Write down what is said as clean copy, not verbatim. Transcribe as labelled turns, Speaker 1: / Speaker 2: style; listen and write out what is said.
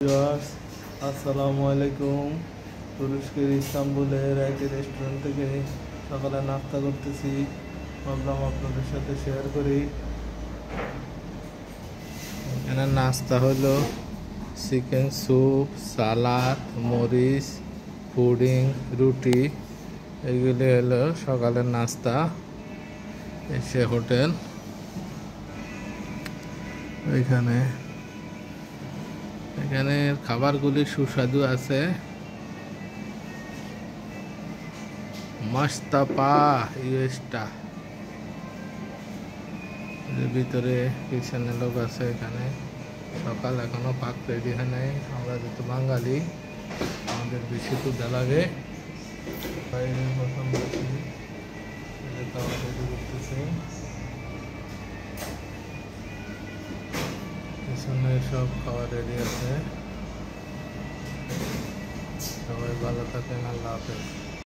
Speaker 1: Viewers, আসসালামু আলাইকুম। তুরস্কের ইস্তাম্বুলের একটি রেস্টুরেন্ট থেকে সকালে নাস্তা করতেছি, ভাবলাম আপনাদের সাথে শেয়ার করি। এখানে নাস্তা হলো চিকেন স্যুপ, সালাদ, মরিচ, পুডিং, রুটি। এগুলি হলো সকালের নাস্তা। এসে হোটেল এখানে খাবারগুলি সুস্বাদু আছে। মাস্তাপা ইউএসটা ভিতরে কিচেনে লোক আছে। এখানে সকাল এখনো পাক রেডি হয় নাই। আমরা যেহেতু বাঙালি, আমাদের বেশি ক্ষুধা লাগে। বাইরের প্রথম দেখি খাওয়া রেডি করতেছে। পিছনে সব খাওয়া রেডি আছে। সবাই ভালো থাকেন, আল্লাহ হাফেজ।